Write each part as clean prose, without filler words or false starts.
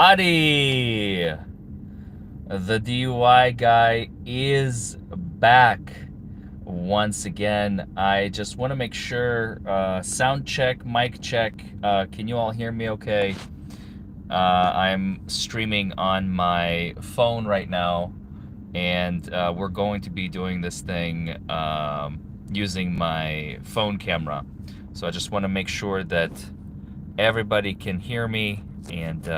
Adi, the DUI guy, is back once again. I just want to make sure, sound check, mic check. Can you all hear me okay? I'm streaming on my phone right now, and we're going to be doing this thing using my phone camera. So I just want to make sure that everybody can hear me and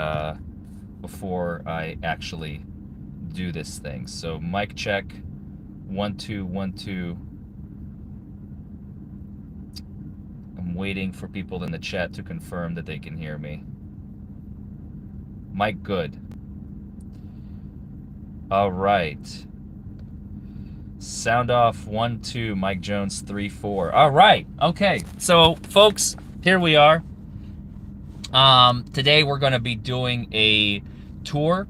before I actually do this thing. So mic check, 1 2 1 2. I'm waiting for people in the chat to confirm that they can hear me. Mic good. All right. Sound off, 1 2. Mike Jones 3 4. All right. Okay. So folks, here we are. Today we're going to be doing a tour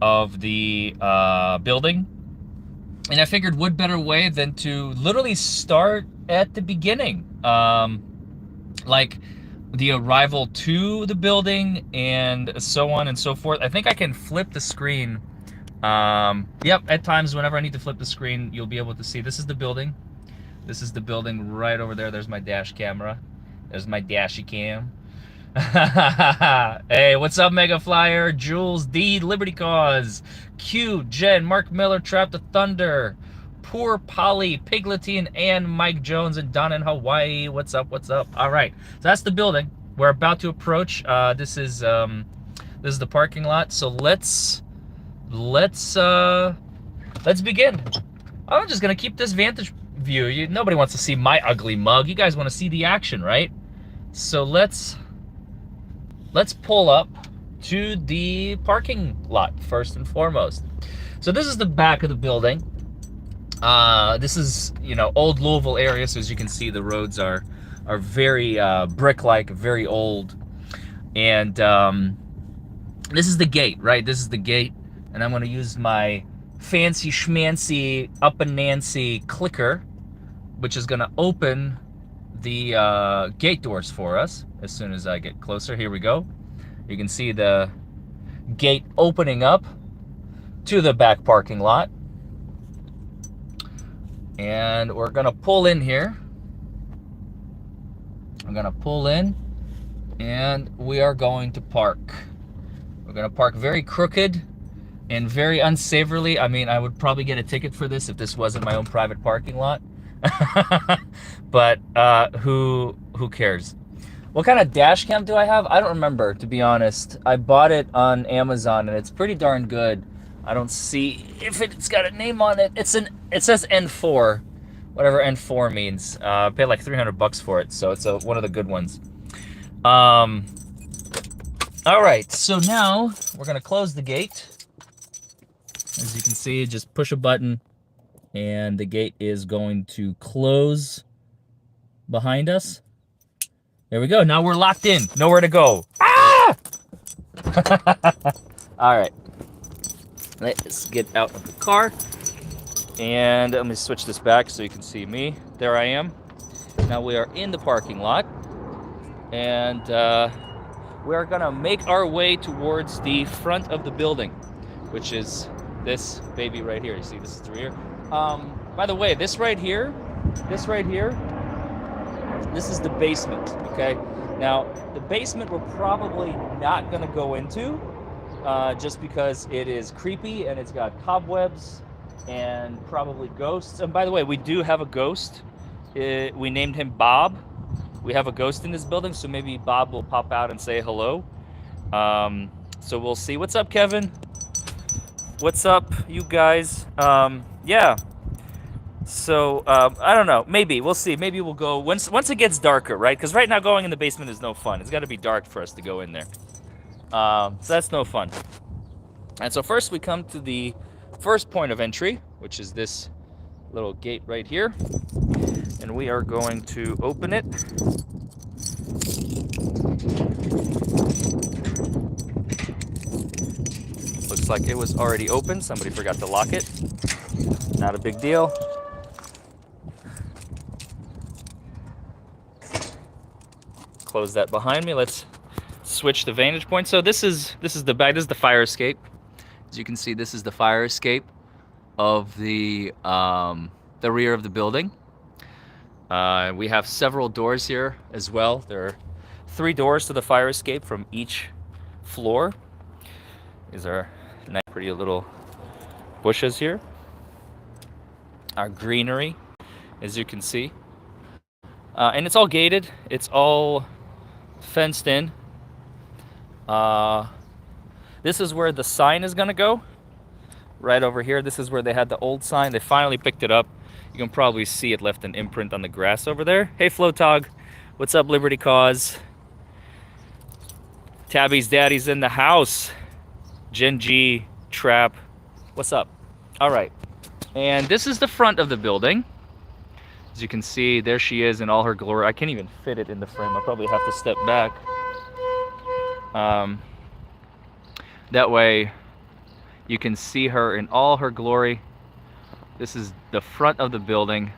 of the building, and I figured what better way than to literally start at the beginning, like the arrival to the building and so on and so forth. I think I can flip the screen. Yep, at times whenever I need to flip the screen, you'll be able to see this is the building. This is the building right over there. There's my dash camera. There's my dashy cam. Hey, what's up, Mega Flyer, Jules D, Liberty Cause, Q, Jen, Mark Miller, Trap the Thunder, Poor Polly, Pigletine, and Mike Jones, and Don in Hawaii. What's up? What's up? All right, so that's the building we're about to approach. This is the parking lot. So let's begin. I'm just gonna keep this vantage view. Nobody wants to see my ugly mug. You guys want to see the action, right? So let's pull up to the parking lot first and foremost. So this is the back of the building. This is, old Louisville area. So as you can see, the roads are very brick-like, very old. And this is the gate, right? This is the gate. And I'm going to use my fancy schmancy up and Nancy clicker, which is going to open the gate doors for us as soon as I get closer. Here we go. You can see the gate opening up to the back parking lot. And we're gonna pull in here. I'm gonna pull in and we are going to park. We're gonna park very crooked and very unsavourly. I mean, I would probably get a ticket for this if this wasn't my own private parking lot. But who cares? What kind of dash cam do I have? I don't remember, to be honest. I bought it on Amazon and it's pretty darn good. I don't see if it's got a name on it. It says N4, whatever N4 means. I paid like $300 for it, so it's one of the good ones. All right, so now we're gonna close the gate. As you can see, just push a button and the gate is going to close behind us. There we go. Now we're locked in. Nowhere to go. Ah! All right. Let's get out of the car. And let me switch this back so you can see me. There I am. Now we are in the parking lot. And we are going to make our way towards the front of the building, which is this baby right here. You see, this is the rear. By the way, this right here, this is the basement, okay? Now, the basement we're probably not gonna go into just because it is creepy and it's got cobwebs and probably ghosts. And by the way, we do have a ghost. We named him Bob. We have a ghost in this building, so maybe Bob will pop out and say hello. So we'll see. What's up, Kevin? What's up, you guys? Yeah. So, I don't know. Maybe. We'll see. Maybe we'll go once it gets darker, right? Because right now going in the basement is no fun. It's got to be dark for us to go in there. So that's no fun. And so first we come to the first point of entry, which is this little gate right here. And we are going to open it. Looks like it was already open. Somebody forgot to lock it. Not a big deal. Close that behind me. Let's switch the vantage point. So this is the fire escape. As you can see, this is the fire escape of the rear of the building. We have several doors here as well. There are 3 doors to the fire escape from each floor. These are nice, pretty little bushes here. Our greenery, as you can see. And it's all gated. It's all fenced in. This is where the sign is going to go. Right over here. This is where they had the old sign. They finally picked it up. You can probably see it left an imprint on the grass over there. Hey, Flotog. What's up, Liberty Cause? Tabby's daddy's in the house. Gen G, Trap. What's up? All right. And this is the front of the building. As you can see, there she is in all her glory. I can't even fit it in the frame. I probably have to step back. That way you can see her in all her glory. This is the front of the building.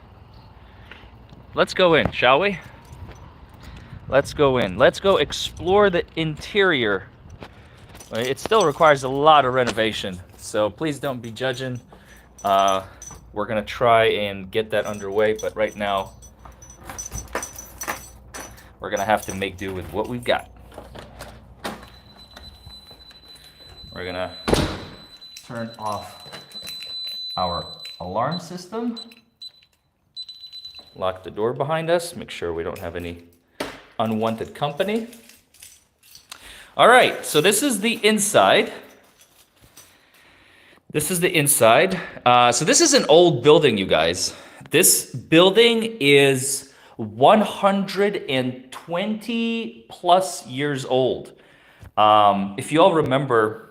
Let's go in, shall we? Let's go in. Let's go explore the interior. It still requires a lot of renovation, so please don't be judging. We're gonna try and get that underway, but right now we're gonna have to make do with what we've got. We're gonna turn off our alarm system, lock the door behind us, make sure we don't have any unwanted company. All right, so this is the inside. This is the inside. So this is an old building, you guys. This building is 120 plus years old. If you all remember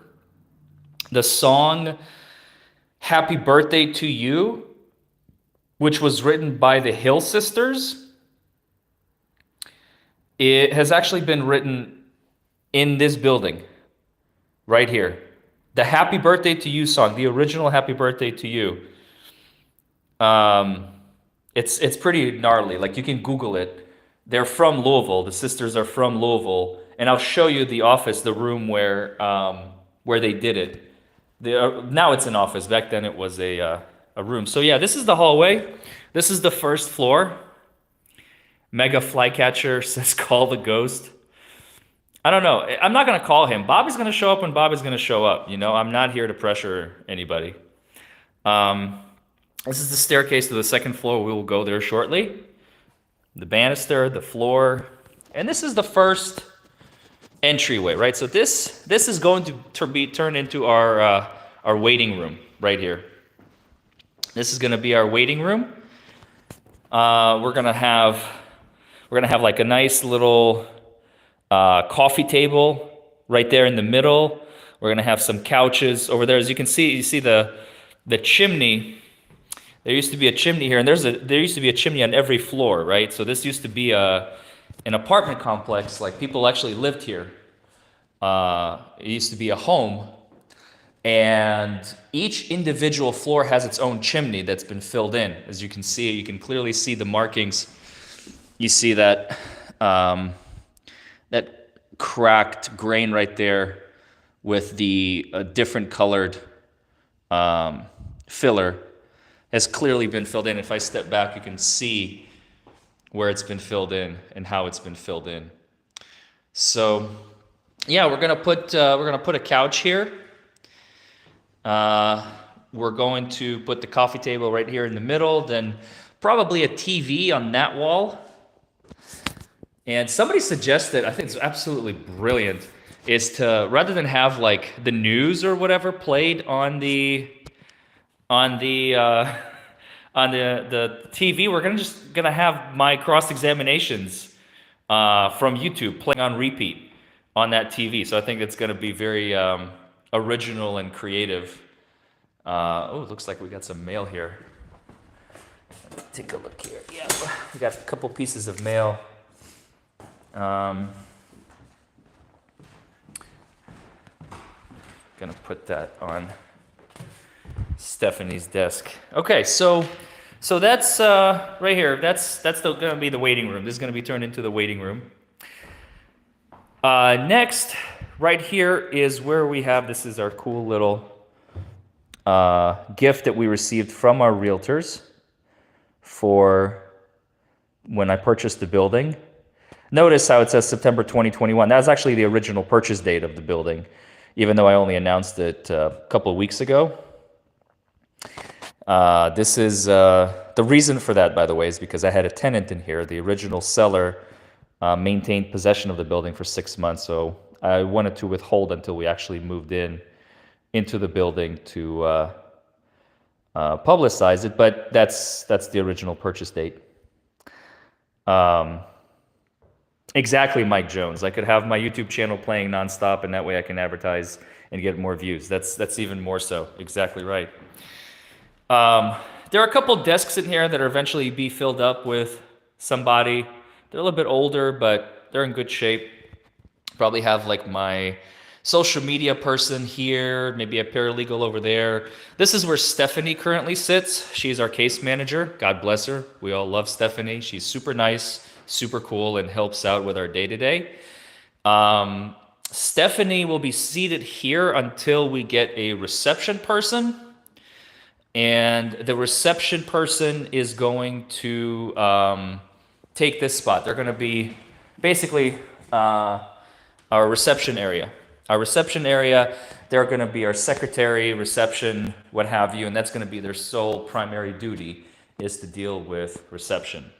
the song Happy Birthday to You, which was written by the Hill Sisters, it has actually been written in this building right here. The Happy Birthday to You song, the original Happy Birthday to You. It's pretty gnarly. Like, you can Google it. They're from Louisville. The sisters are from Louisville, and I'll show you the office, the room where they did it. Now it's an office. Back then it was a room. So yeah, this is the hallway. This is the first floor. Mega Flycatcher says call the ghost. I don't know. I'm not going to call him. Bobby's going to show up when Bobby's going to show up. You know, I'm not here to pressure anybody. This is the staircase to the second floor. We will go there shortly. The banister, the floor. And this is the first entryway, right? So this is going to be turned into our waiting room right here. This is going to be our waiting room. We're gonna have like a nice little coffee table right there in the middle. We're gonna have some couches over there. As you can see, you see the chimney. There used to be a chimney here, and there used to be a chimney on every floor, right? So this used to be an apartment complex. Like, people actually lived here. It used to be a home, and each individual floor has its own chimney that's been filled in. As you can see, you can clearly see the markings. You see that that cracked grain right there with the different colored filler has clearly been filled in. If I step back, you can see where it's been filled in and how it's been filled in. So yeah, we're gonna put a couch here. We're going to put the coffee table right here in the middle, then probably a TV on that wall. And somebody suggested, I think it's absolutely brilliant, is to, rather than have like the news or whatever played on the TV, we're gonna have my cross-examinations from YouTube playing on repeat on that TV. So I think it's gonna be very original and creative. Oh, it looks like we got some mail here. Let's take a look here. Yeah, we got a couple pieces of mail. Gonna put that on Stephanie's desk. Okay, so that's right here. That's gonna be the waiting room. This is gonna be turned into the waiting room. Next, right here is where we have, this is our cool little gift that we received from our realtors for when I purchased the building. Notice how it says September 2021. That's actually the original purchase date of the building, even though I only announced it a couple of weeks ago. This is the reason for that, by the way, is because I had a tenant in here. The original seller maintained possession of the building for 6 months, so I wanted to withhold until we actually moved into the building to publicize it. But that's the original purchase date. Exactly, Mike Jones. I could have my YouTube channel playing nonstop, and that way I can advertise and get more views. That's even more so. Exactly right. There are a couple desks in here that are eventually be filled up with somebody. They're a little bit older, but they're in good shape. Probably have like my social media person here, maybe a paralegal over there. This is where Stephanie currently sits. She's our case manager. God bless her. We all love Stephanie. She's super nice, super cool, and helps out with our day-to-day. Stephanie will be seated here until we get a reception person. And the reception person is going to take this spot. They're going to be basically our reception area. Our reception area, they're going to be our secretary, reception, what have you, and that's going to be their sole primary duty is to deal with reception.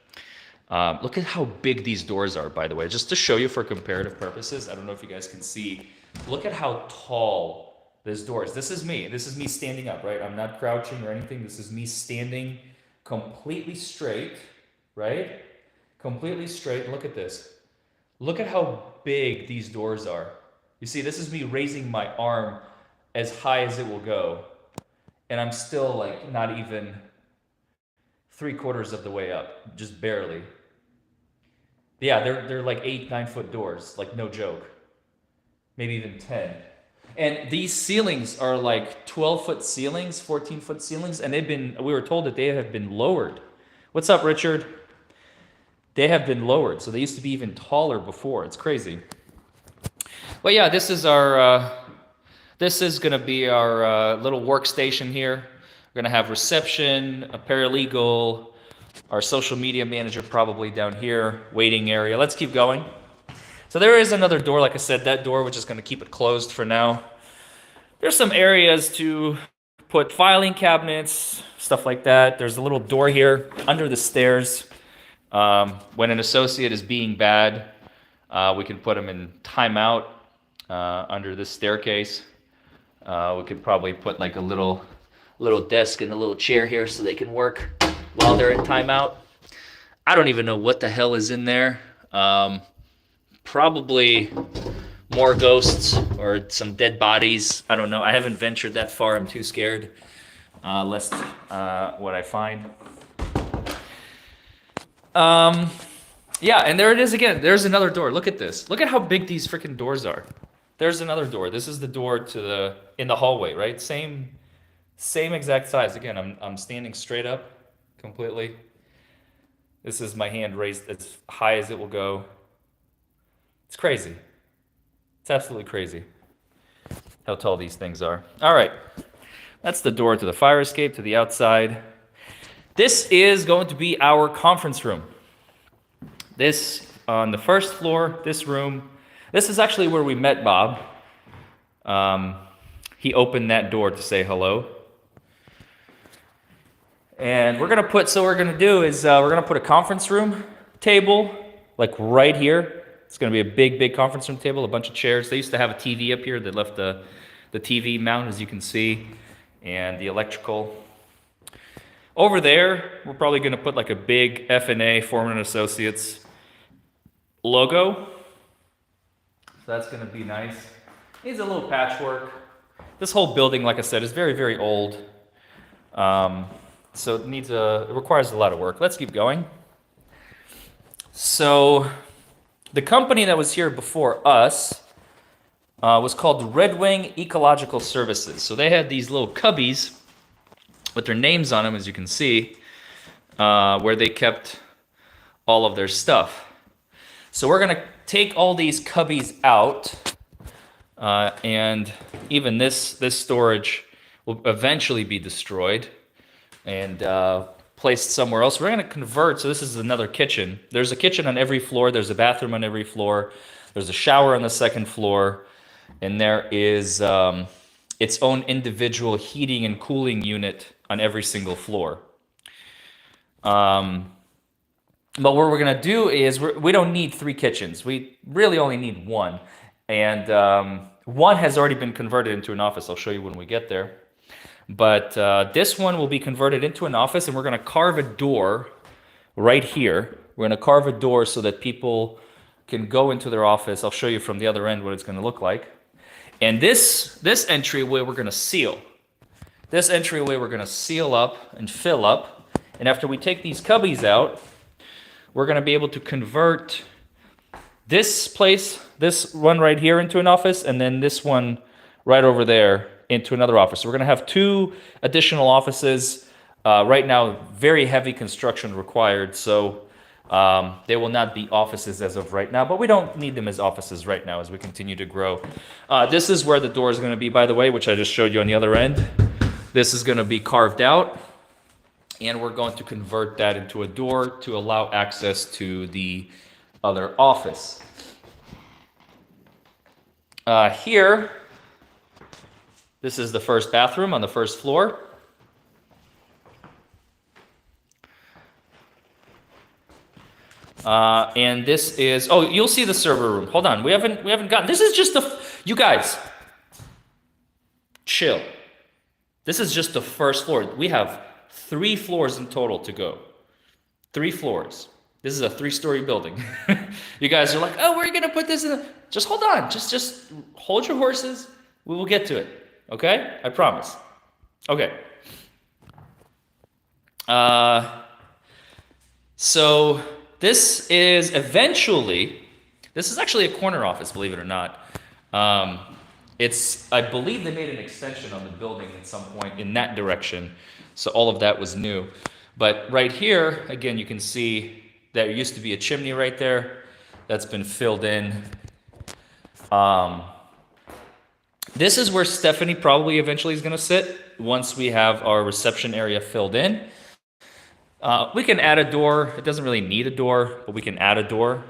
Look at how big these doors are, by the way, just to show you for comparative purposes. I don't know if you guys can see. Look at how tall this door is. This is me standing up, right? I'm not crouching or anything. This is me standing completely straight, right? Completely straight. Look at this. Look at how big these doors are. You see, this is me raising my arm as high as it will go. And I'm still like not even 3/4 of the way up, just barely. Yeah, they're like 8-9 foot doors, like no joke. Maybe even 10. And these ceilings are like 12-foot ceilings, 14-foot ceilings, and we were told that they have been lowered. What's up, Richard? They have been lowered, so they used to be even taller before. It's crazy. But yeah, this is going to be our little workstation here. We're going to have reception, a paralegal, our social media manager probably down here, waiting area. Let's keep going. So there is another door, like I said, that door, which is going to keep it closed for now. There's some areas to put filing cabinets, stuff like that. There's a little door here under the stairs. When an associate is being bad, we can put them in timeout under this staircase. We could probably put like a little desk and a little chair here so they can work while they're in timeout. I don't even know what the hell is in there. Probably more ghosts or some dead bodies. I don't know. I haven't ventured that far. I'm too scared lest what I find. Yeah, and there it is again. There's another door. Look at this. Look at how big these freaking doors are. There's another door. This is the door in the hallway, right? Same exact size. Again, I'm standing straight up completely. This is my hand raised as high as it will go. It's crazy. It's absolutely crazy how tall these things are. All right. That's the door to the fire escape to the outside. This is going to be our conference room. This, on the first floor, this room. This is actually where we met Bob. He opened that door to say hello. And we're going to put a conference room table, like right here. It's going to be a big conference room table, a bunch of chairs. They used to have a TV up here. They left the TV mount, as you can see, and the electrical. Over there, we're probably going to put like a big F&A, Forman Associates logo. So that's going to be nice. Needs a little patchwork. This whole building, like I said, is very old. So it requires a lot of work. Let's keep going. So the company that was here before us was called Red Wing Ecological Services. So they had these little cubbies with their names on them, as you can see, where they kept all of their stuff. So we're going to take all these cubbies out, and even this storage will eventually be destroyed and placed somewhere else. We're going to convert. So this is another kitchen. There's a kitchen on every floor. There's a bathroom on every floor. There's a shower on the second floor, and there is its own individual heating and cooling unit on every single floor. But what we're going to do is we don't need 3 kitchens. We really only need 1. And 1 has already been converted into an office. I'll show you when we get there. But this one will be converted into an office, and we're going to carve a door right here. We're going to carve a door so that people can go into their office. I'll show you from the other end what it's going to look like. And this entryway we're going to seal. This entryway we're going to seal up and fill up. And after we take these cubbies out, we're going to be able to convert this place, this one right here, into an office, and then this one right over there into another office. So we're going to have 2 additional offices. Right now, very heavy construction required, so they will not be offices as of right now, but we don't need them as offices right now as we continue to grow. This is where the door is going to be, by the way, which I just showed you on the other end. This is going to be carved out, and we're going to convert that into a door to allow access to the other office. Here, this is the first bathroom on the first floor. And this is, oh, you'll see the server room. Hold on, we haven't gotten, this is just you guys, chill. This is just the first floor. We have 3 floors in total to go. 3 floors. This is a 3-story building. You guys are like, oh, where are you gonna put this in? Just hold on, just hold your horses. We will get to it, okay? I promise. Okay. So this is actually a corner office, believe it or not. I believe they made an extension on the building at some point in that direction. So all of that was new. But right here, again, you can see there used to be a chimney right there. That's been filled in. This is where Stephanie probably eventually is going to sit once we have our reception area filled in. We can add a door. It doesn't really need a door, but we can add a door.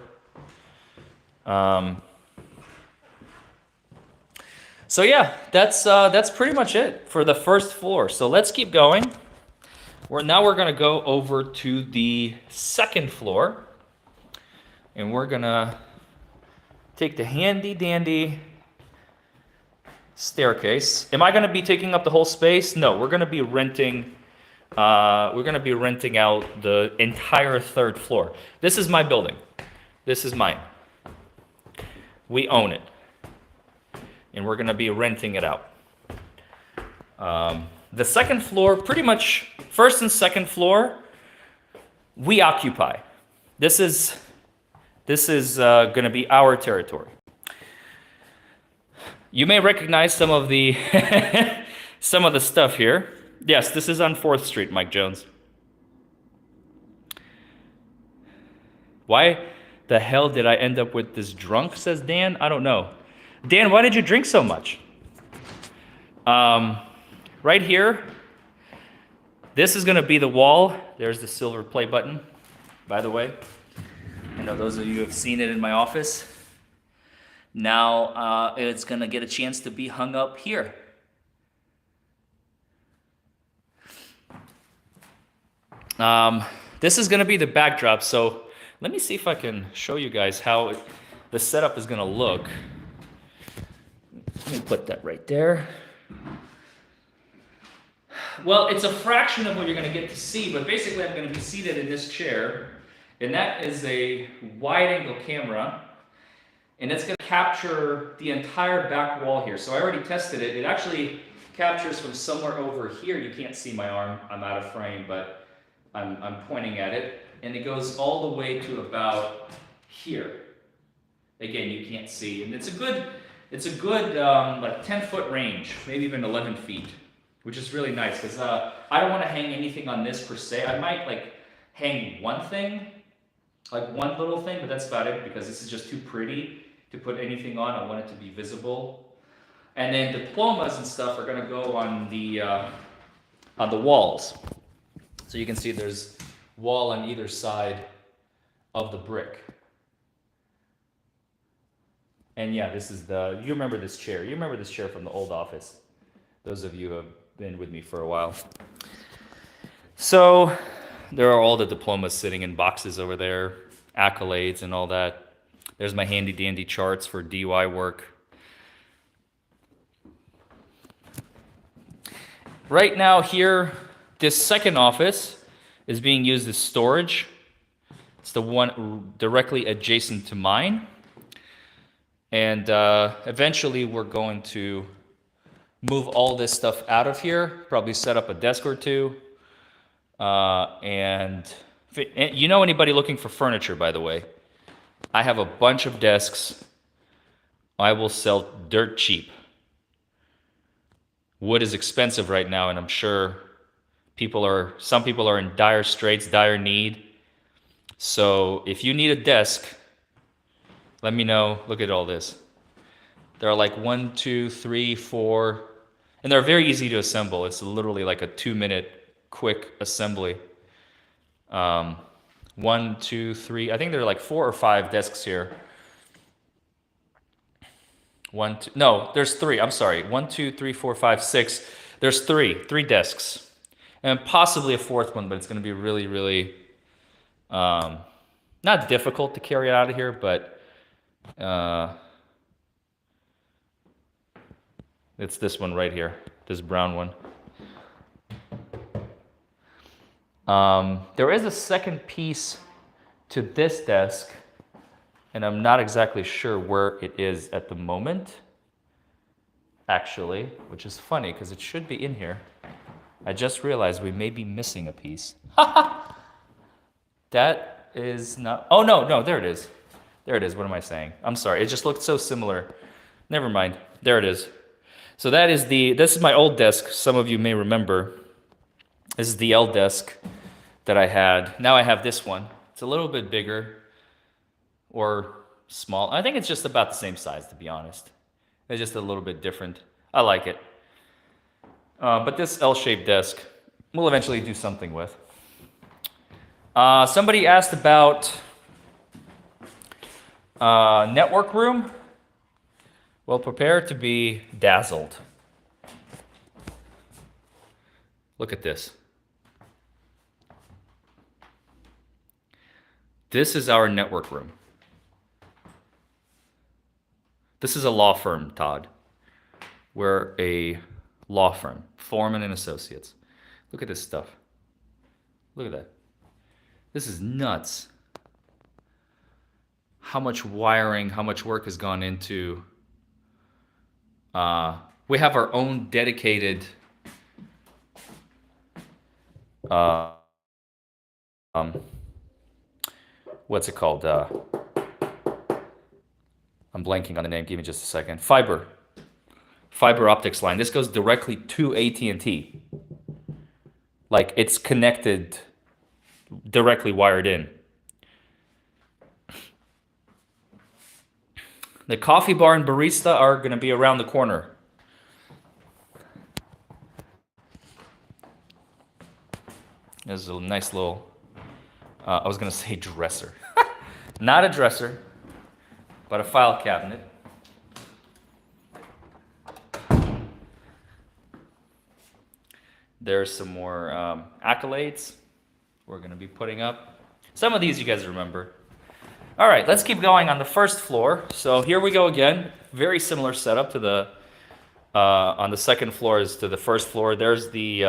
So yeah, that's pretty much it for the first floor. So let's keep going. Now we're going to go over to the second floor, and we're going to take the handy dandy staircase. Am I going to be taking up the whole space? No, we're going to be renting. We're going to be renting out the entire 3rd floor. This is my building. This is mine. We own it, and we're going to be renting it out. The second floor, pretty much first and second floor, we occupy. This is going to be our territory. You may recognize some of the some of the stuff here. Yes, this is on 4th Street, Mike Jones. Why the hell did I end up with this drunk, says Dan? I don't know. Dan, why did you drink so much? Right here, this is going to be the wall. There's the silver play button, by the way. I know those of you who have seen it in my office. Now it's going to get a chance to be hung up here. This is going to be the backdrop. So let me see if I can show you guys how the setup is going to look. Let me put that right there. Well, it's a fraction of what you're going to get to see, but basically I'm going to be seated in this chair, and that is a wide-angle camera, and it's going to capture the entire back wall here. So I already tested it. It actually captures from somewhere over here. You can't see my arm. I'm out of frame, but I'm pointing at it, and it goes all the way to about here. Again, you can't see, and it's a good like 10-foot range, maybe even 11 feet. Which is really nice, because I don't want to hang anything on this per se. I might like hang one thing, like one little thing, but that's about it because this is just too pretty to put anything on. I want it to be visible. And then diplomas and stuff are gonna go on the walls. So you can see there's wall on either side of the brick. And yeah, this is you remember this chair. You remember this chair from the old office. Those of you who have been with me for a while. So there are all the diplomas sitting in boxes over there, accolades and all that. There's my handy dandy charts for DUI work. Right now here, this second office is being used as storage. It's the one directly adjacent to mine. And eventually we're going to move all this stuff out of here, probably set up a desk or two. And you know anybody looking for furniture, by the way, I have a bunch of desks I will sell dirt cheap. Wood is expensive right now, and I'm sure some people are in dire straits, dire need. So if you need a desk, let me know. Look at all this. There are like 1, 2, 3, 4, and they're very easy to assemble. It's literally like a 2-minute quick assembly. 1, 2, 3. I think there are like 4 or 5 desks here. 1, 2. No, there's 3. I'm sorry. 1, 2, 3, 4, 5, 6. There's 3 desks, and possibly a 4th one, but it's going to be really, really not difficult to carry out of here, but it's this one right here, this brown one. There is a second piece to this desk, and I'm not exactly sure where it is at the moment, actually, which is funny because it should be in here. I just realized we may be missing a piece. That is not, oh no, there it is. There it is, what am I saying? I'm sorry, it just looked so similar. Never mind, there it is. So this is my old desk, some of you may remember. This is the L desk that I had. Now I have this one. It's a little bit bigger or small. I think it's just about the same size, to be honest. It's just a little bit different. I like it. But this L-shaped desk, we'll eventually do something with. Somebody asked about network room. Well, prepare to be dazzled. Look at this. This is our network room. This is a law firm, Todd. We're a law firm, Forman and Associates. Look at this stuff. Look at that. This is nuts. How much wiring, how much work has gone into. We have our own dedicated what's it called? I'm blanking on the name. Give me just a second. Fiber optics line. This goes directly to AT&T. Like, it's connected, directly wired in. The coffee bar and barista are going to be around the corner. There's a nice little, I was going to say dresser. Not a dresser, but a file cabinet. There's some more accolades we're going to be putting up. Some of these you guys remember. All right, let's keep going on the first floor. So here we go again. Very similar setup to the, on the second floor as to the first floor. There's the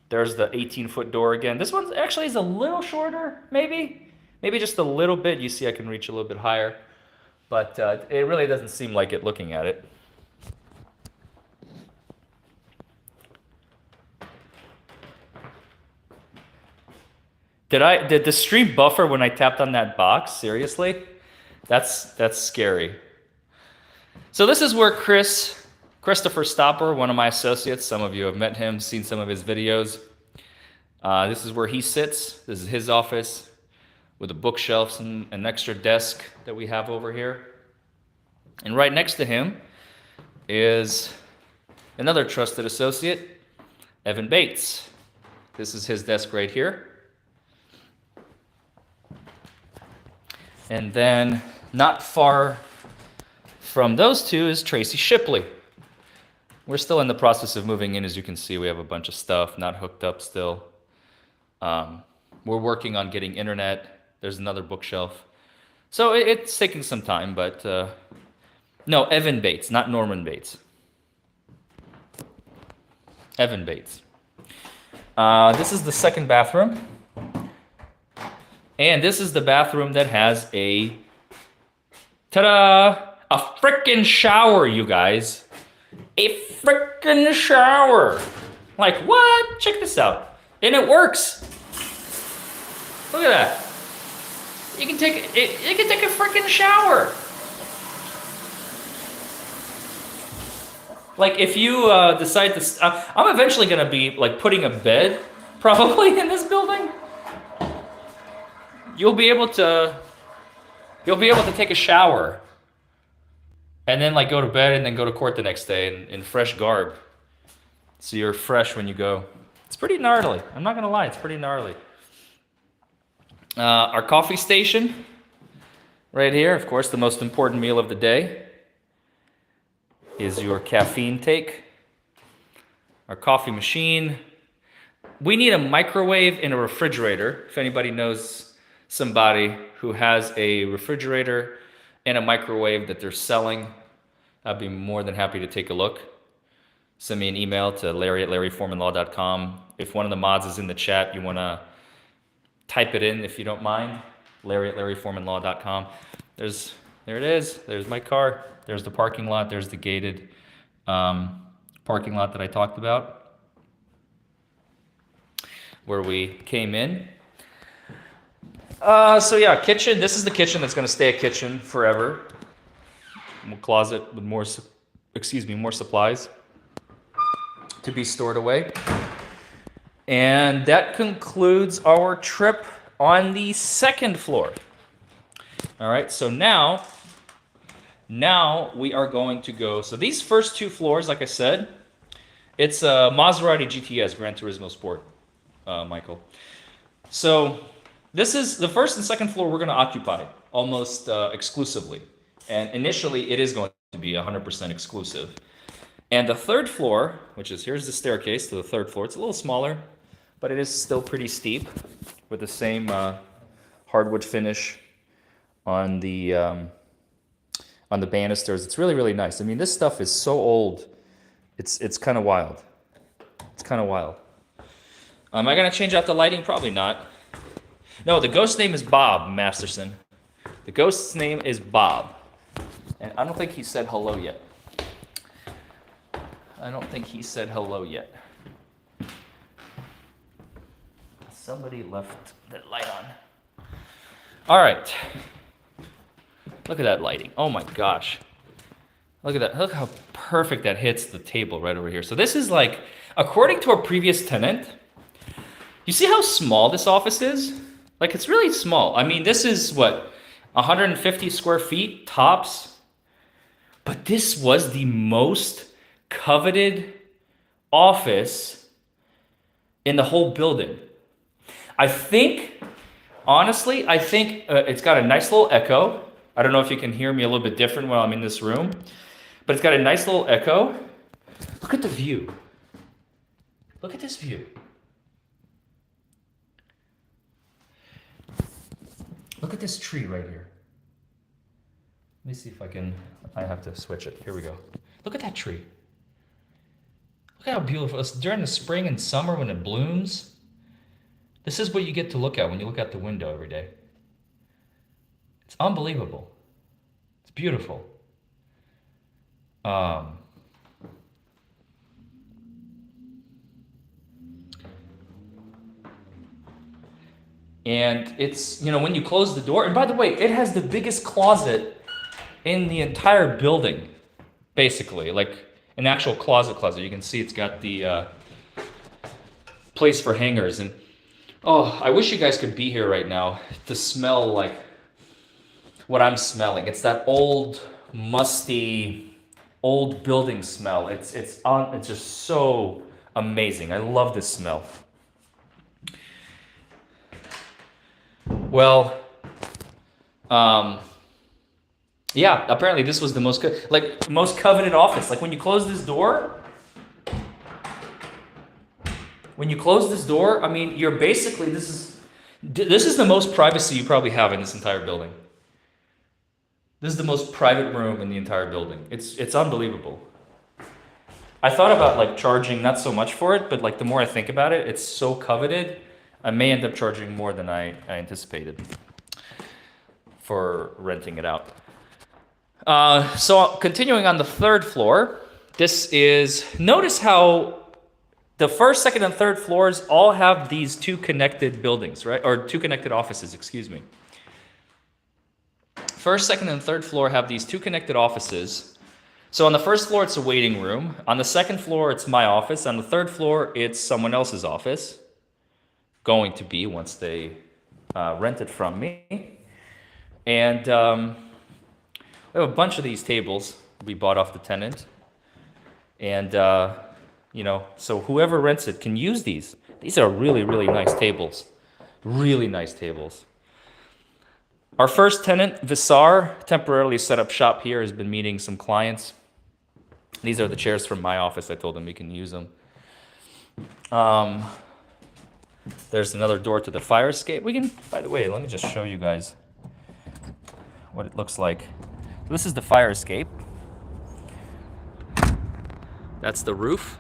18-foot door again. This one actually is a little shorter, maybe just a little bit. You see I can reach a little bit higher, but it really doesn't seem like it looking at it. Did the stream buffer when I tapped on that box? Seriously? That's scary. So this is where Christopher Stopper, one of my associates, some of you have met him, seen some of his videos. This is where he sits. This is his office. with a bookshelf and an extra desk that we have over here. And right next to him is another trusted associate, Evan Bates. This is his desk right here. And then not far from those two is Tracy Shipley. We're still in the process of moving in. As you can see, we have a bunch of stuff not hooked up still. We're working on getting internet. There's another bookshelf. So it's taking some time, but no, Evan Bates, not Norman Bates. Evan Bates. This is the second bathroom. And this is the bathroom that has a, ta-da, a frickin' shower, you guys. A frickin' shower. Like, what? Check this out. And it works. Look at that. You can take a frickin' shower. Like, if you decide to, I'm eventually gonna be like putting a bed probably in this building. You'll be able to take a shower and then like go to bed and then go to court the next day in fresh garb. So you're fresh when you go. It's pretty gnarly. I'm not gonna lie, it's pretty gnarly. Our coffee station right here, of course, the most important meal of the day is your caffeine take. Our coffee machine. We need a microwave and a refrigerator. If anybody knows somebody who has a refrigerator and a microwave that they're selling, I'd be more than happy to take a look. Send me an email to larry@larryformanlaw.com. If one of the mods is in the chat, you want to type it in if you don't mind. larry@larryformanlaw.com. There it is. There's my car. There's the parking lot. There's the gated parking lot that I talked about, where we came in. So yeah, kitchen. This is the kitchen that's going to stay a kitchen forever. A closet with more supplies to be stored away. And that concludes our trip on the second floor. All right, so now we are going to go. So these first two floors, like I said, it's a Maserati GTS Gran Turismo Sport, Michael. So this is the first and second floor we're going to occupy almost exclusively. And initially, it is going to be 100% exclusive. And the third floor, which is, here's the staircase to the third floor. It's a little smaller, but it is still pretty steep with the same hardwood finish on the banisters. It's really, really nice. I mean, this stuff is so old. It's kind of wild. It's kind of wild. Am I going to change out the lighting? Probably not. No, the ghost's name is Bob Masterson. The ghost's name is Bob. And I don't think he said hello yet. Somebody left the light on. All right. Look at that lighting. Oh my gosh. Look at that. Look how perfect that hits the table right over here. So this is like, according to our previous tenant, you see how small this office is? Like, it's really small. I mean, this is what, 150 square feet tops? But this was the most coveted office in the whole building. I think, honestly, it's got a nice little echo. I don't know if you can hear me a little bit different while I'm in this room, but it's got a nice little echo. Look at the view. Look at this view. Look at this tree right here. Let me see if I have to switch it. Here we go. Look at that tree. Look how beautiful. It's during the spring and summer when it blooms. This is what you get to look at when you look out the window every day. It's unbelievable. It's beautiful. And it's, when you close the door, and by the way, it has the biggest closet in the entire building, basically, like an actual closet. You can see it's got the place for hangers. And Oh, I wish you guys could be here right now to smell like what I'm smelling. It's that old, musty, old building smell. It's just so amazing. I love this smell. Well, yeah, apparently this was the most coveted office. Like when you close this door, I mean, you're basically this is the most privacy you probably have in this entire building. This is the most private room in the entire building. It's unbelievable. I thought about like charging not so much for it, but like the more I think about it, it's so coveted. I may end up charging more than I anticipated for renting it out. So continuing on the third floor, notice how the first, second, and third floors all have these two connected buildings, right? Or two connected offices, excuse me. First, second, and third floor have these two connected offices. So on the first floor, it's a waiting room. On the second floor, it's my office. On the third floor, it's someone else's office. Going to be once they rent it from me. And we have a bunch of these tables we bought off the tenant. And, so whoever rents it can use these. These are really, really nice tables. Really nice tables. Our first tenant, Visar, temporarily set up shop here, has been meeting some clients. These are the chairs from my office. I told him we can use them. There's another door to the fire escape. By the way, let me just show you guys what it looks like. This is the fire escape. That's the roof.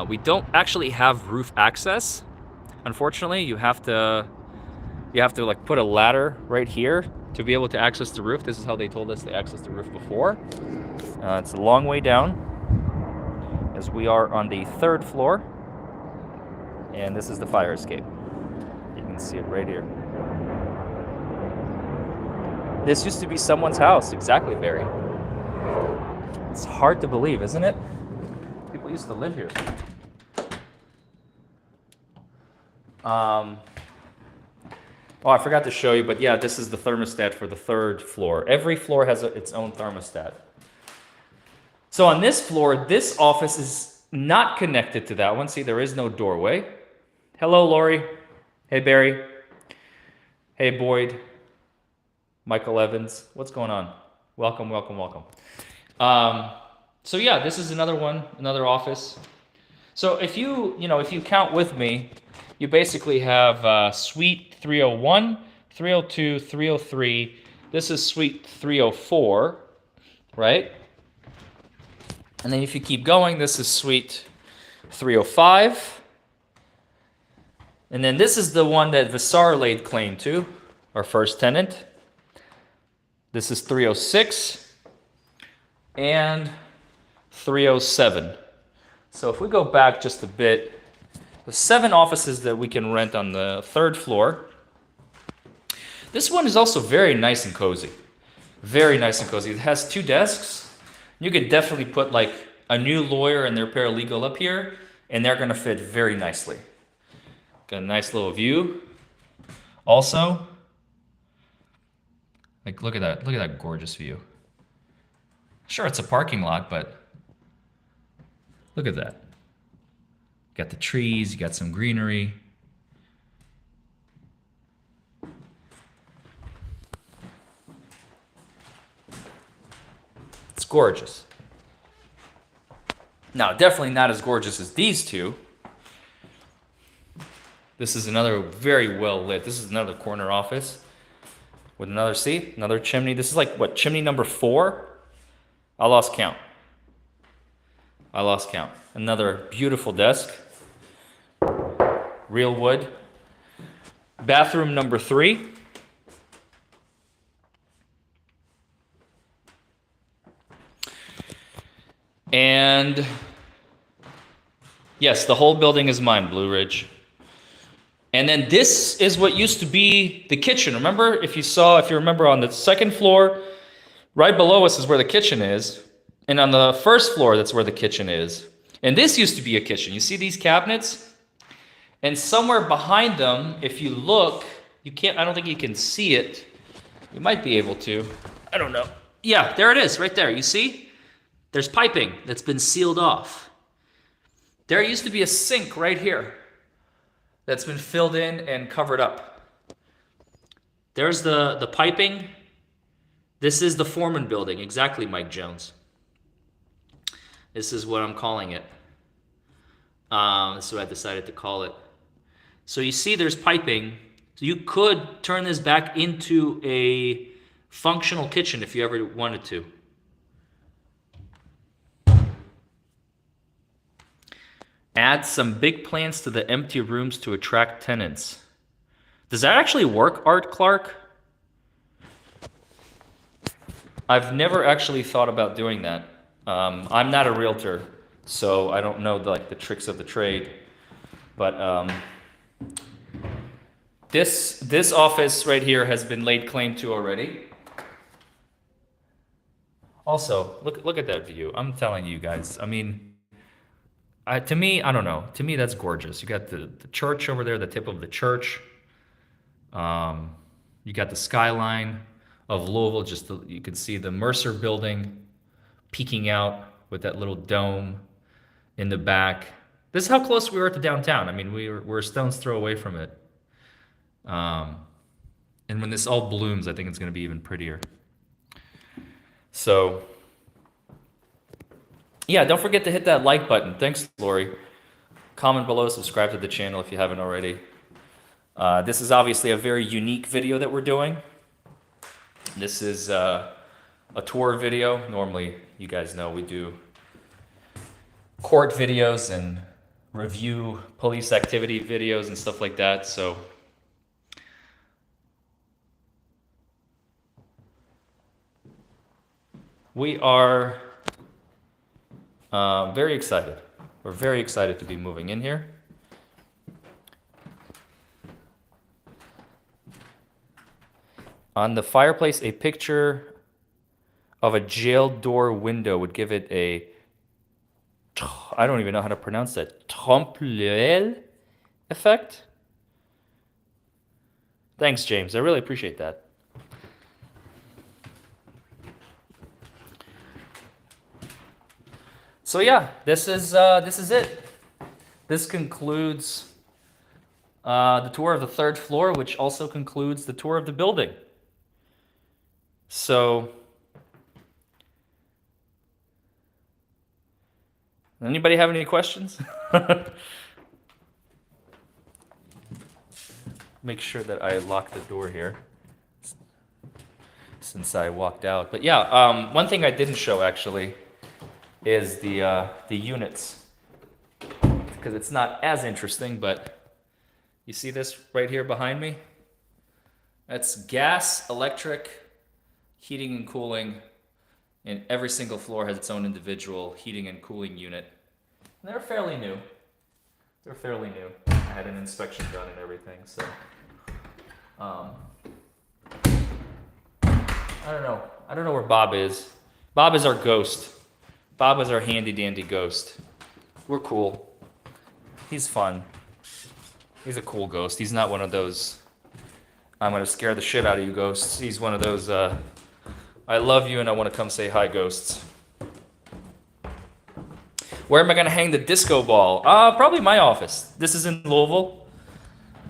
We don't actually have roof access. Unfortunately, you have to like put a ladder right here to be able to access the roof. This is how they told us they accessed the roof before. It's a long way down, as we are on the third floor. And this is the fire escape. You can see it right here. This used to be someone's house. Exactly, Barry. It's hard to believe, isn't it? People used to live here. Oh, I forgot to show you, but yeah, this is the thermostat for the third floor. Every floor has its own thermostat. So on this floor, this office is not connected to that one. See, there is no doorway. Hello, Lori. Hey, Barry. Hey, Boyd. Michael Evans. What's going on? Welcome, welcome, welcome. So yeah, this is another one, another office. So if you count with me, you basically have suite 301, 302, 303. This is suite 304, right? And then if you keep going, this is suite 305. And then this is the one that Visar laid claim to, our first tenant. This is 306 and 307. So if we go back just a bit, the 7 offices that we can rent on the third floor. This one is also very nice and cozy. Very nice and cozy. It has 2 desks. You could definitely put like a new lawyer and their paralegal up here, and they're gonna fit very nicely. Got a nice little view. Also, like look at that gorgeous view. Sure, it's a parking lot, but look at that. You got the trees, you got some greenery. It's gorgeous. Now, definitely not as gorgeous as these two. This is another very well lit. This is another corner office with another seat, another chimney. This is like, what, chimney number 4? I lost count. Another beautiful desk. Real wood. Bathroom number 3. And yes, the whole building is mine, Blue Ridge. And then this is what used to be the kitchen. Remember, if you remember on the second floor, right below us is where the kitchen is. And on the first floor, that's where the kitchen is. And this used to be a kitchen. You see these cabinets? And somewhere behind them, if you look, you can't, I don't think you can see it. You might be able to. I don't know. Yeah, there it is, right there. You see? There's piping that's been sealed off. There used to be a sink right here that's been filled in and covered up. There's the piping. This is the Forman building, exactly, Mike Jones. This is what I'm calling it. This is what I decided to call it. So you see there's piping. So you could turn this back into a functional kitchen if you ever wanted to. Add some big plants to the empty rooms to attract tenants. Does that actually work, Art Clark? I've never actually thought about doing that. I'm not a realtor, so I don't know the tricks of the trade. But this office right here has been laid claim to already. Also, look at that view. I'm telling you guys. I mean, to me, I don't know. To me, that's gorgeous. You got the church over there, the tip of the church. You got the skyline of Louisville. You can see the Mercer building peeking out with that little dome in the back. This is how close we were to downtown. I mean, we're a stone's throw away from it. And when this all blooms, I think it's going to be even prettier. So, yeah, don't forget to hit that like button. Thanks, Lori. Comment below, subscribe to the channel if you haven't already. This is obviously a very unique video that we're doing. This is a tour video. Normally, you guys know we do court videos and review police activity videos and stuff like that. So we are very excited. We're very excited to be moving in here. On the fireplace, a picture of a jail door window would give it a, I don't even know how to pronounce that, trompe-l'œil effect. Thanks, James. I really appreciate that. So yeah, this is it. This concludes the tour of the third floor, which also concludes the tour of the building. So, anybody have any questions? Make sure that I lock the door here since I walked out. But yeah, one thing I didn't show actually is the units, because it's not as interesting, but you see this right here behind me? That's gas, electric, heating and cooling, and every single floor has its own individual heating and cooling unit. And they're fairly new. I had an inspection done and everything, so I don't know where Bob is. Bob is our ghost. Bob is our handy dandy ghost. We're cool. He's fun. He's a cool ghost. He's not one of those, I'm gonna scare the shit out of you ghosts. He's one of those, I love you and I want to come say hi ghosts. Where am I gonna hang the disco ball? Probably my office. This is in Louisville.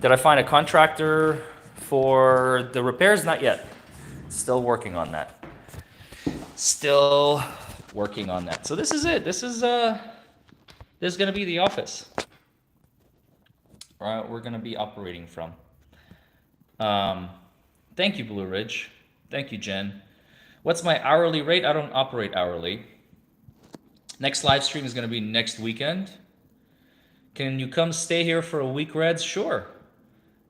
Did I find a contractor for the repairs? Not yet. Still working on that. Still working on that. So this is it. This is gonna be the office. We're gonna be operating from. Thank you, Blue Ridge. Thank you, Jen. What's my hourly rate? I don't operate hourly. Next live stream is gonna be next weekend. Can you come stay here for a week, Reds? Sure.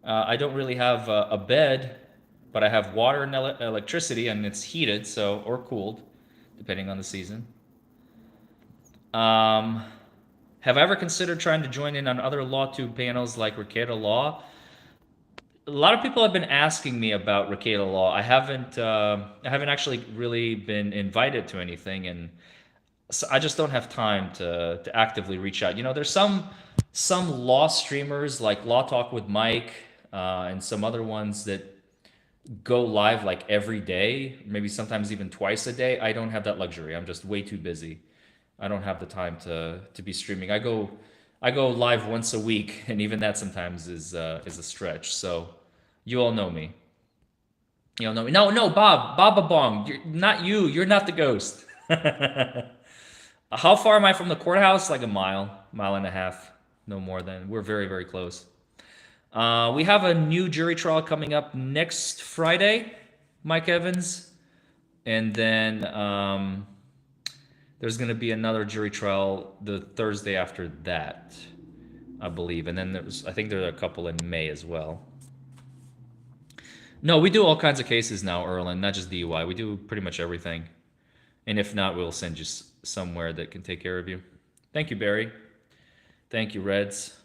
I don't really have a bed, but I have water and electricity, and it's heated, or cooled, depending on the season. Have I ever considered trying to join in on other LawTube panels like Rekieta Law? A lot of people have been asking me about Rekieta Law. I haven't actually really been invited to anything, and So I just don't have time to actively reach out. You know, there's some law streamers like Law Talk with Mike, and some other ones that go live like every day, maybe sometimes even twice a day. I don't have that luxury. I'm just way too busy. I don't have the time to be streaming. I go live once a week, and even that sometimes is a stretch. So you all know me. You all know me. No, no, Bob, Baba Bong. You're not you. You're not the ghost. How far am I from the courthouse? Like a mile and a half, no more than. We're very, very close. We have a new jury trial coming up next Friday, Mike Evans, and then there's going to be another jury trial the Thursday after that, I believe, and then I think there are a couple in May as well. No, we do all kinds of cases now, Erlen, not just DUI. We do pretty much everything, and if not, we'll send you somewhere that can take care of you. Thank you, Barry. Thank you, Reds.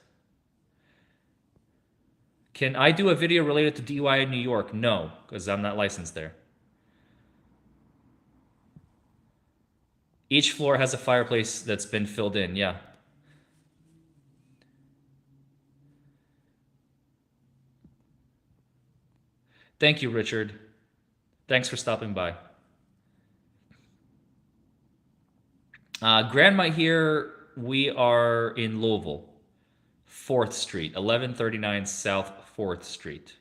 Can I do a video related to DUI in New York? No, because I'm not licensed there. Each floor has a fireplace that's been filled in, yeah. Thank you, Richard. Thanks for stopping by. Grandma here, we are in Louisville, 4th Street, 1139 South 4th Street.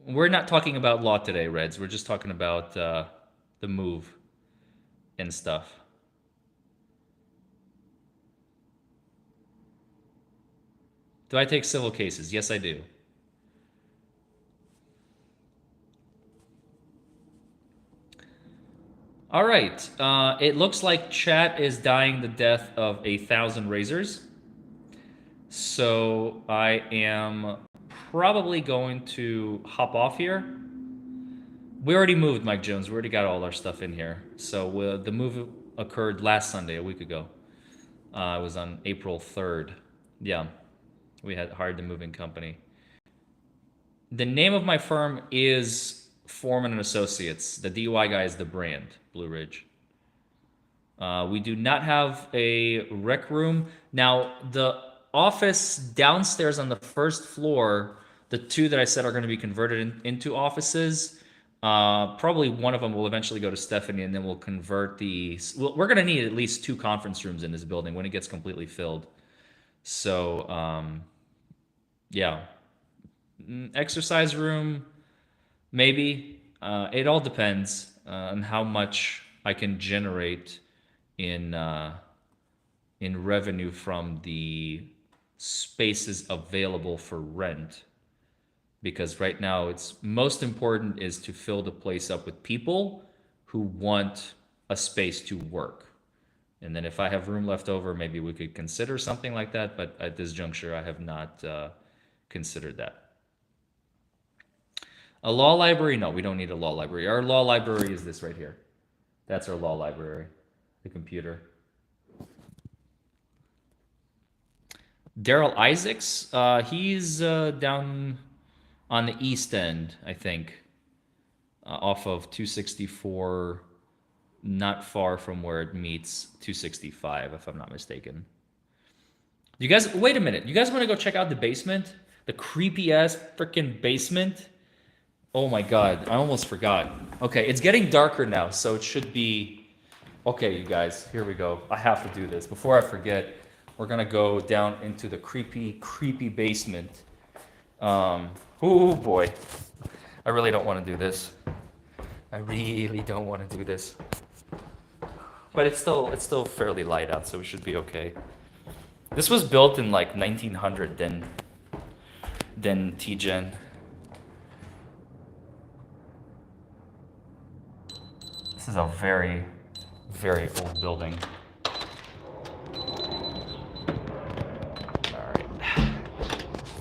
We're not talking about law today, Reds. We're just talking about the move and stuff. Do I take civil cases? Yes, I do. All right. It looks like chat is dying the death of 1,000 razors. So I am probably going to hop off here. We already moved, Mike Jones. We already got all our stuff in here. So the move occurred last Sunday, a week ago. It was on April 3rd. Yeah, we had hired the moving company. The name of my firm is Forman and Associates. The DUI guy is the brand, Blue Ridge. We do not have a rec room. Now, the office downstairs on the first floor, the two that I said are going to be converted into offices, probably one of them will eventually go to Stephanie, and then we'll convert we're going to need at least 2 conference rooms in this building when it gets completely filled. So, yeah. Exercise room, maybe. It all depends on how much I can generate in revenue from the spaces available for rent. Because right now, it's most important is to fill the place up with people who want a space to work. And then if I have room left over, maybe we could consider something like that. But at this juncture, I have not considered that. A law library? No, we don't need a law library. Our law library is this right here. That's our law library, the computer. Daryl Isaacs, he's down on the east end, I think, off of 264, not far from where it meets 265, if I'm not mistaken. You guys, wait a minute. You guys want to go check out the basement? The creepy-ass freaking basement? Oh my God, I almost forgot. Okay, it's getting darker now, so it should be... Okay, you guys, here we go. I have to do this. Before I forget, we're gonna go down into the creepy, creepy basement. Oh boy. I really don't want to do this. I really don't want to do this. But it's still fairly light out, so we should be okay. This was built in like 1900, then T-Gen. This is a very, very old building. All right.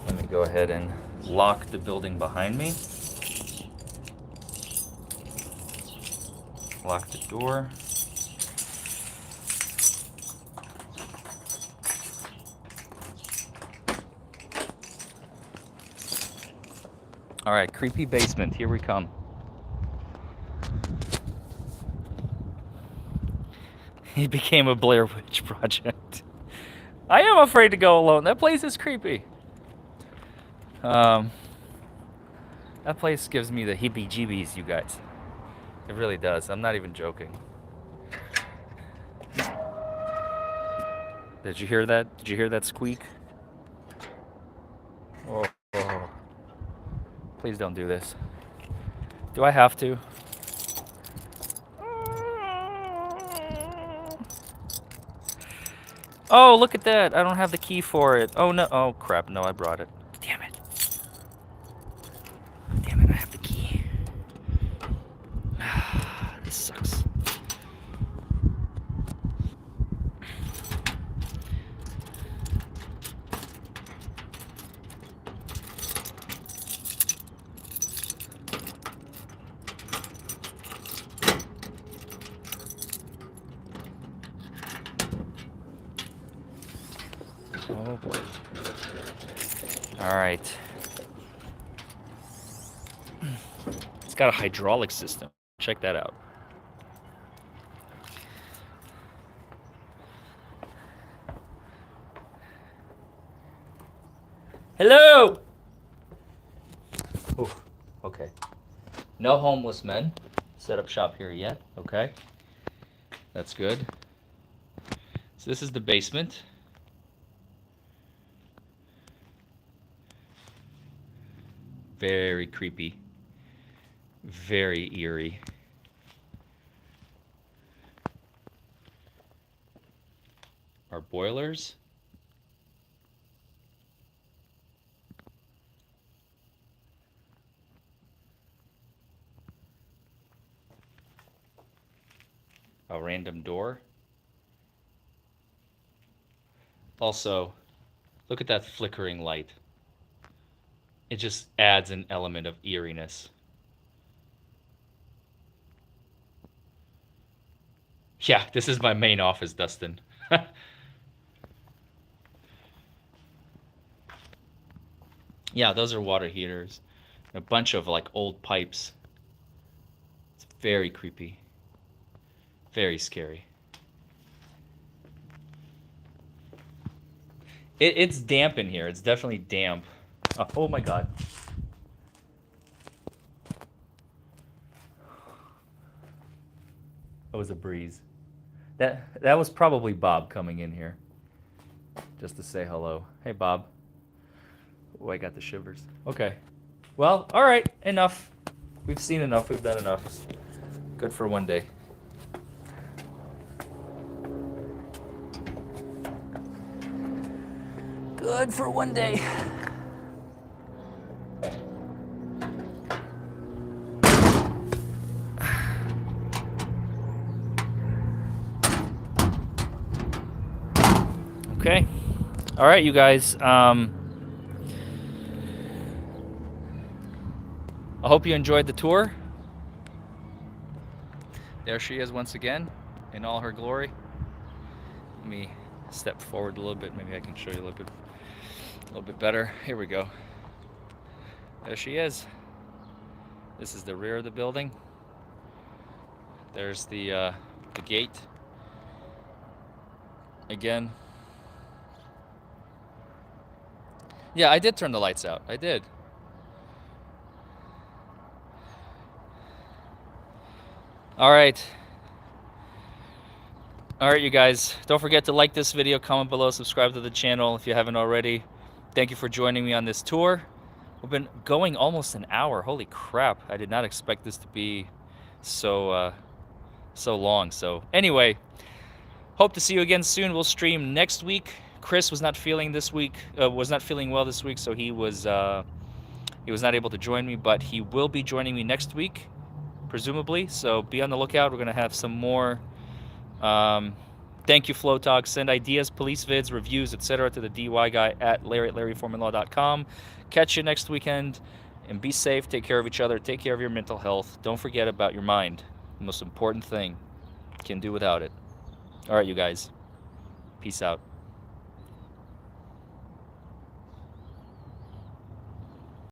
Let me go ahead and lock the building behind me. Lock the door. All right, creepy basement, here we come. He became a Blair Witch Project. I am afraid to go alone. That place is creepy. That place gives me the heebie-jeebies, you guys. It really does. I'm not even joking. Did you hear that? Did you hear that squeak? Oh, oh. Please don't do this. Do I have to? Oh, look at that. I don't have the key for it. Oh, no. Oh, crap. No, I brought it. Damn it. Damn it, I have the key. This sucks. Oh boy. All right. It's got a hydraulic system. Check that out. Hello! Ooh, okay. No homeless men set up shop here yet. Okay. That's good. So this is the basement. Very creepy. Very eerie. Our boilers. A random door. Also, look at that flickering light. It just adds an element of eeriness. Yeah, this is my main office, Dustin. Yeah, those are water heaters. A bunch of like old pipes. It's very creepy. Very scary. It's damp in here. It's definitely damp. Oh my god. That was a breeze. That was probably Bob coming in here. Just to say hello. Hey Bob. Oh, I got the shivers. Okay. Well, alright, enough. We've seen enough, we've done enough. Good for one day. Good for one day. Okay. All right, you guys. I hope you enjoyed the tour. There she is once again in all her glory. Let me step forward a little bit. Maybe I can show you a little bit better. Here we go. There she is. This is the rear of the building. There's the gate. Again. Yeah, I did turn the lights out. I did. All right. All right, you guys. Don't forget to like this video, comment below, subscribe to the channel if you haven't already. Thank you for joining me on this tour. We've been going almost an hour. Holy crap. I did not expect this to be so long. So anyway, hope to see you again soon. We'll stream next week. Chris was not feeling well this week, so he was not able to join me, but he will be joining me next week, presumably. So be on the lookout. We're gonna have some more thank you flow talks. Send ideas, police vids, reviews, etc. to the DUI guy at larry@larryformanlaw.com. Catch you next weekend, and be safe. Take care of each other. Take care of your mental health. Don't forget about your mind. The most important thing. Can't do without it. All right, you guys. Peace out.